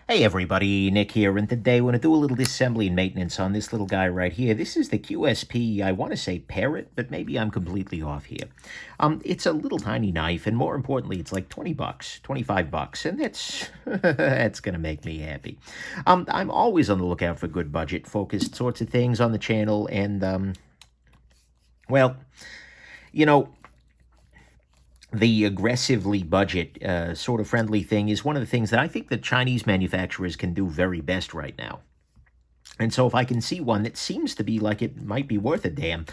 Hey everybody, Nick here, and today we're going to do a little disassembly and maintenance on this little guy right here. This is the QSP, I want to say Parrot, but maybe I'm completely off here. It's a little tiny knife, and more importantly, it's like 20 bucks, 25 bucks, and that's, that's going to make me happy. I'm always on the lookout for good budget-focused sorts of things on the channel, and, well, you know, the aggressively budget sort of friendly thing is one of the things that I think the Chinese manufacturers can do very best right now. And so if I can see one that seems to be like it might be worth a damn,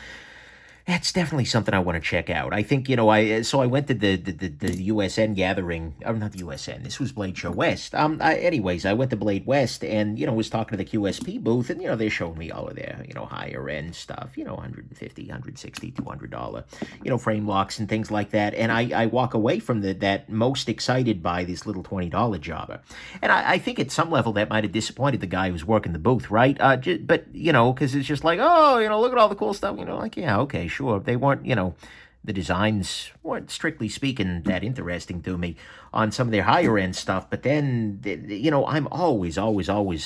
that's definitely something I want to check out. I think, I went to the USN gathering, or not the USN, this was Blade Show West. Anyways, I went to Blade West and, was talking to the QSP booth, and, they're showing me all of their, higher end stuff, $150, $160, $200, frame locks and things like that. And I walk away from that most excited by this little $20 jobber. And I think at some level that might have disappointed the guy who's working the booth, right? But, because it's just like, oh, look at all the cool stuff, like, yeah, okay, sure. They weren't, the designs weren't, strictly speaking, that interesting to me on some of their higher end stuff. But then, I'm always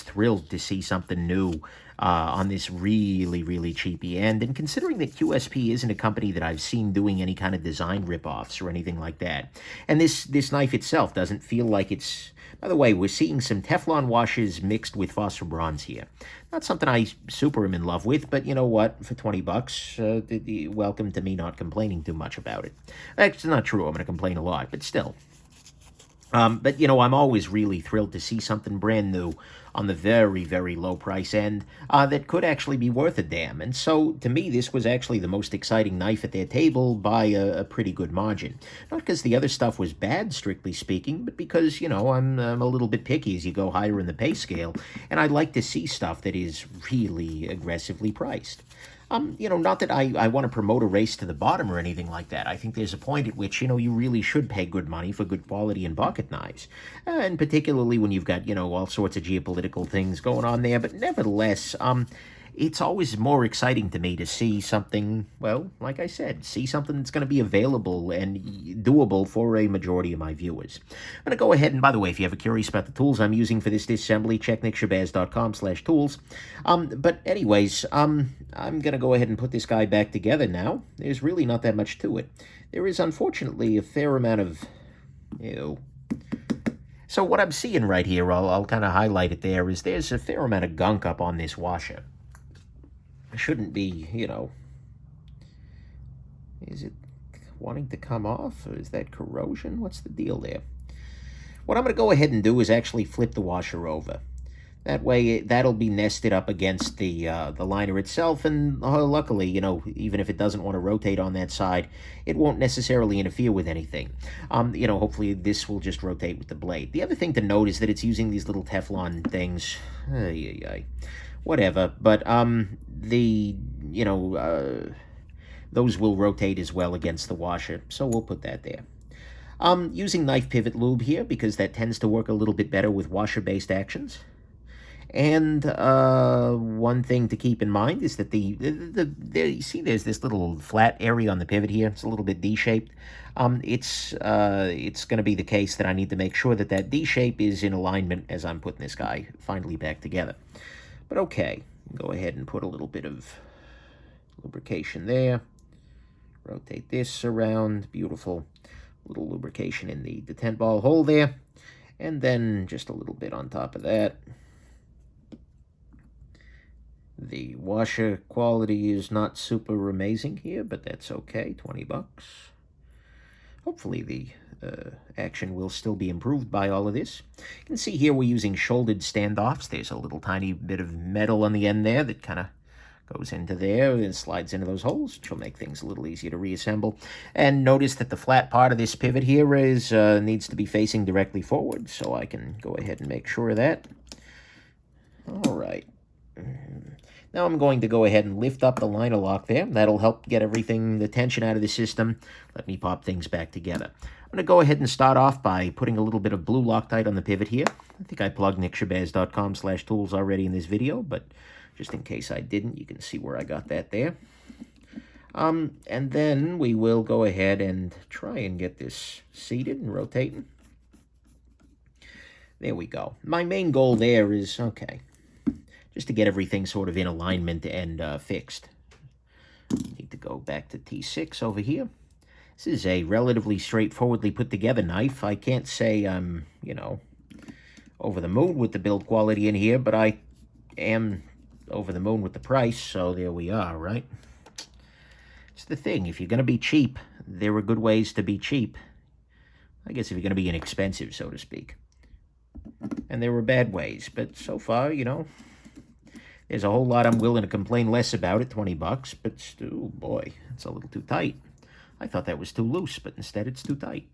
thrilled to see something new on this really, really cheapy end. And considering that QSP isn't a company that I've seen doing any kind of design ripoffs or anything like that, and this knife itself doesn't feel like it's... By the way, we're seeing some Teflon washes mixed with phosphor bronze here. Not something I super am in love with, but you know what? For 20 bucks, welcome to me not complaining too much about it. That's not true. I'm going to complain a lot, but still. But, I'm always really thrilled to see something brand new on the very, very low price end that could actually be worth a damn. And so, to me, this was actually the most exciting knife at their table by a pretty good margin. Not because the other stuff was bad, strictly speaking, but because, I'm a little bit picky as you go higher in the pay scale, and I like to see stuff that is really aggressively priced. Not that I want to promote a race to the bottom or anything like that. I think there's a point at which, you really should pay good money for good quality and pocket knives. And particularly when you've got, all sorts of geopolitical things going on there. But nevertheless, it's always more exciting to me to see something, well, like I said, see something that's going to be available and doable for a majority of my viewers. I'm going to go ahead and, by the way, if you're ever curious about the tools I'm using for this disassembly, check nickshabazz.com/tools. But anyways, I'm going to go ahead and put this guy back together now. There's really not that much to it. There is, unfortunately, a fair amount of... So what I'm seeing right here, I'll kind of highlight it there, is there's a fair amount of gunk up on this washer. Shouldn't be, is it wanting to come off, or is that corrosion? What's the deal there? What I'm going to go ahead and do is actually flip the washer over. That way, that'll be nested up against the liner itself, and luckily, even if it doesn't want to rotate on that side, it won't necessarily interfere with anything. Hopefully this will just rotate with the blade. The other thing to note is that it's using these little Teflon things. Whatever, but those will rotate as well against the washer, so we'll put that there. Using knife pivot lube here because that tends to work a little bit better with washer-based actions. And one thing to keep in mind is that you see there's this little flat area on the pivot here. It's a little bit D-shaped. It's going to be the case that I need to make sure that D-shape is in alignment as I'm putting this guy finally back together. But okay, go ahead and put a little bit of lubrication there. Rotate this around. Beautiful. Little lubrication in the detent ball hole there. And then just a little bit on top of that. The washer quality is not super amazing here, but that's okay. 20 bucks. Hopefully the action will still be improved by all of this. You can see here we're using shouldered standoffs. There's a little tiny bit of metal on the end there that kind of goes into there and slides into those holes, which will make things a little easier to reassemble. And notice that the flat part of this pivot here is needs to be facing directly forward, so I can go ahead and make sure of that. All right. Now I'm going to go ahead and lift up the liner lock there. That'll help get everything, the tension out of the system. Let me pop things back together. I'm going to go ahead and start off by putting a little bit of blue Loctite on the pivot here. I think I plugged nickshabazz.com/tools already in this video, but just in case I didn't, you can see where I got that there. And then we will go ahead and try and get this seated and rotating. There we go. My main goal there is, okay, just to get everything sort of in alignment and fixed. Need to go back to T6 over here. This is a relatively straightforwardly put together knife. I can't say I'm, you know, over the moon with the build quality in here, but I am over the moon with the price, so there we are, right? It's the thing. If you're going to be cheap, there are good ways to be cheap. I guess if you're going to be inexpensive, so to speak. And there were bad ways, but so far, you know, there's a whole lot I'm willing to complain less about at 20 bucks, but still, boy, it's a little too tight. I thought that was too loose, but instead it's too tight.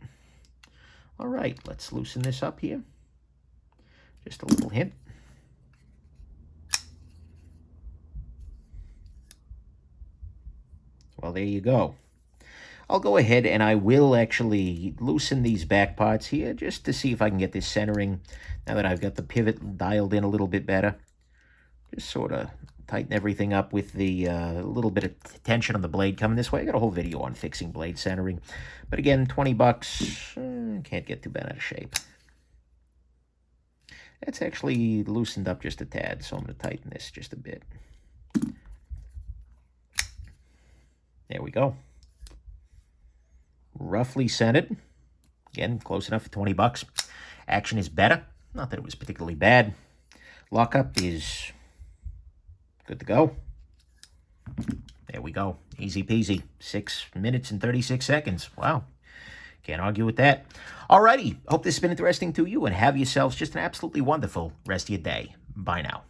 All right, let's loosen this up here. Just a little hint. Well, there you go. I'll go ahead and I will actually loosen these back parts here just to see if I can get this centering now that I've got the pivot dialed in a little bit better. Just sort of tighten everything up with the little bit of tension on the blade coming this way. I got a whole video on fixing blade centering. But again, 20 bucks, can't get too bad out of shape. That's actually loosened up just a tad, so I'm going to tighten this just a bit. There we go. Roughly centered. Again, close enough for 20 bucks. Action is better. Not that it was particularly bad. Lockup is good to go. There we go. Easy peasy. 6 minutes and 36 seconds. Wow. Can't argue with that. Alrighty. Hope this has been interesting to you, and have yourselves just an absolutely wonderful rest of your day. Bye now.